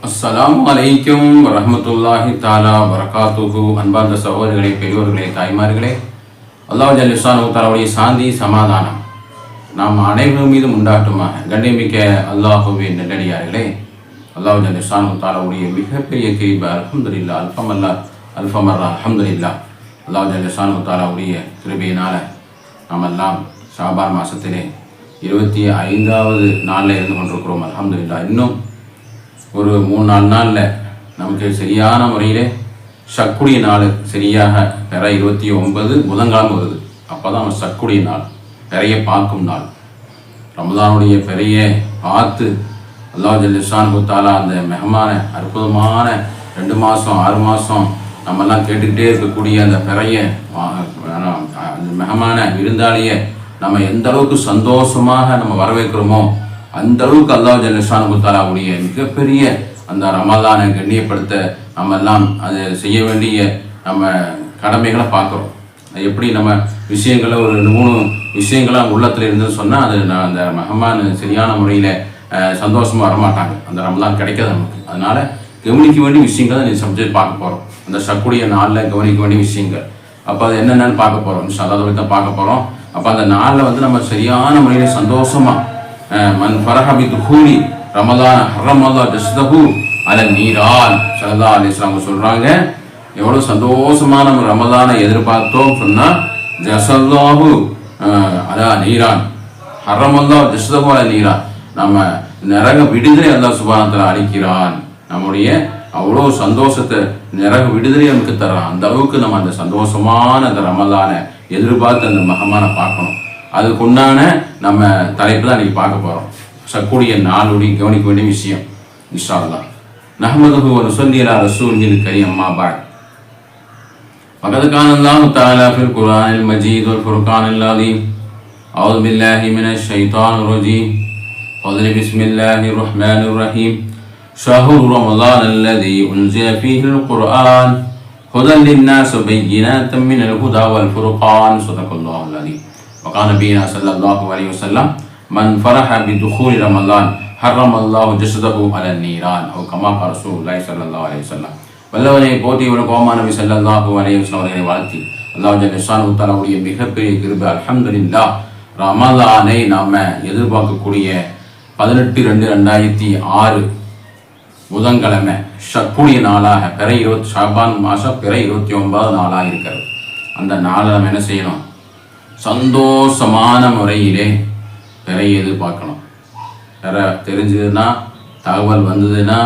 அஸ்ஸலாமு அலைக்கும் வரஹ்மத்துல்லாஹி தஆலா வரகாத்துஹு. அன்பார்ந்த சகோதரர்களே, பெரியோர்களே, தாய்மார்களே, அல்லாஹ் ஜல்ல ஷானஹு தஆலாவுடைய சாந்தி சமாதானம் நாம் அனைவரும் மீதும் உண்டாகட்டுமாக. கண்ணியமிக்க அல்லாஹுவின் நல்லடியார்களே, அல்லாஹ் ஜல்ல ஷானஹு தஆலாவுடைய மிகப்பெரிய கிருபை, அல்ஹம்துலில்லாஹ், அல்ஃபமர்ரா அல்ஹம்துலில்லாஹ். அல்லாஹ் ஜல்ல ஷானஹு தஆலாவுடைய கிருபையினால் நாம் எல்லாம் ஷாபான் மாதத்திலே 25வது நாளில் இருந்து கொண்டிருக்கிறோம். அல்ஹம்துலில்லாஹ். இன்னும் ஒரு 3-4 நாளில் நமக்கு சரியான முறையில் சக்குடைய நாள் சரியாக பெற 29 புதன்கிழமை வருது. அப்போ தான் நம்ம சக்குடைய நாள், பெறைய பார்க்கும் நாள். ரமதானுடைய பெறைய பார்த்து அல்லாஹ் ஜல்ல ஷானஹு தஆலா அந்த மெஹமான அற்புதமான 2 மாதம் 6 மாதம் நம்மெல்லாம் கேட்டுக்கிட்டே இருக்கக்கூடிய அந்த பெறைய அந்த மெஹமான விருந்தாளியை நம்ம எந்த அளவுக்கு சந்தோஷமாக நம்ம வரவேற்கிறோமோ அந்த அளவுக்கு அல்லாஹ் ஜல்ல ஷானஹு தஆலாவுடைய மிகப்பெரிய அந்த ரமலானை கண்ணியப்படுத்த நம்ம எல்லாம் அதை செய்ய வேண்டிய நம்ம கடமைகளை பார்க்குறோம். எப்படி நம்ம விஷயங்களை ஒரு 3 விஷயங்களாக உள்ளத்தில் இருந்துன்னு சொன்னால் அது அந்த மெஹமான் சரியான முறையில் சந்தோஷமாக வரமாட்டாங்க, அந்த ரமலான் கிடைக்காது நமக்கு. அதனால் கவனிக்க வேண்டிய விஷயங்களை நீ சப்ஜெக்ட் பார்க்க போகிறோம். அந்த சக்குடைய நாளில் கவனிக்க வேண்டிய விஷயங்கள். அப்போ அது என்னென்னு பார்க்க போகிறோம், அதை பற்றி தான் பார்க்க போகிறோம். அப்போ அந்த நாளில் நம்ம சரியான முறையில் சந்தோஷமாக மன் ஃபரஹ பிதுஹூலி ரமலான் ஹர்ரமல்லாஹு ஜஸ்தஹு அலன் நீரான் ஸல்லல்லாஹு அலைஹி வஸல்லம் சொல்கிறாங்க. எவ்வளோ சந்தோஷமான நம்ம ரமலானை எதிர்பார்த்தோம் சொன்னால் ஜஸல்லாஹு அலா நீரான் ஹர்ரமல்லாஹு ஜஸ்தஹு அலா நீரான், நம்ம நரக விடுதலை அல்லாஹ் சுப்ஹானஹு வ தஆலா அளிக்கிறான். நம்முடைய அவ்வளோ சந்தோஷத்தை நரக விடுதலை நமக்கு தர்றான். அந்த அளவுக்கு நம்ம அந்த சந்தோஷமான அந்த ரமலானை எதிர்பார்த்து அந்த மஹமான பார்க்கணும். அதுக்குண்டான நம்ம தலைப்பு தான் இன்றைக்கி பார்க்க போகிறோம். சக்குடைய நாளுடைய கவனிக்க வேண்டிய விஷயம் இன்ஷா அல்லாஹ். நஹ்மதுஹு வ நுஸல்லி அலா ரசூலில் கரீம், அம்மா பஅத். ஃபகத் கான அல்லாஹு தஆலா ஃபில் குர்ஆனில் மஜீத் வல் ஃபுர்கானில் அஸீம். அஊது பில்லாஹி மினஷ் ஷைத்தானிர் ரஜீம். பிஸ்மில்லாஹிர் ரஹ்மானிர் ரஹீம். ஷஹ்ரு ரமலான் அல்லதீ உன்ஸில ஃபீஹில் குர்ஆன் ஹுதன் லின்னாஸ் பையினாத்தன் மினல் ஹுதா வல் ஃபுர்கான். ஸதகல்லாஹுல் அஸீம். وقال نبينا صلى الله عليه وسلم من فرح بدخول رمضان حرم الله جسده على النيران او كما قال رسول الله صلى الله عليه وسلم. வல்லவனை போற்றி உலக கோமா நபி ஸல்லல்லாஹு அலைஹி வஸல்லம் அவர்களை வாழ்த்தி அல்லாஹ் ஜல்ல ஷானஹு தஆலாவுடைய மிகப்பெரிய கிருபை அல்ஹம்துலில்லாஹ். ரமலானை நாம் எதிர்பார்க்கக்கூடிய 18/2/2006 புதன்கிழமை ஷக்குடைய நாளாக பிற ஷாபான் மாதம் பிற 29வது நாளாக இருக்கிறது. அந்த நாளை நம்ம என்ன செய்யணும், சந்தோஷமான முறையிலே பிறையை எதிர்பார்க்கணும். பிற தெரிஞ்சதுன்னா, தகவல் வந்ததுன்னா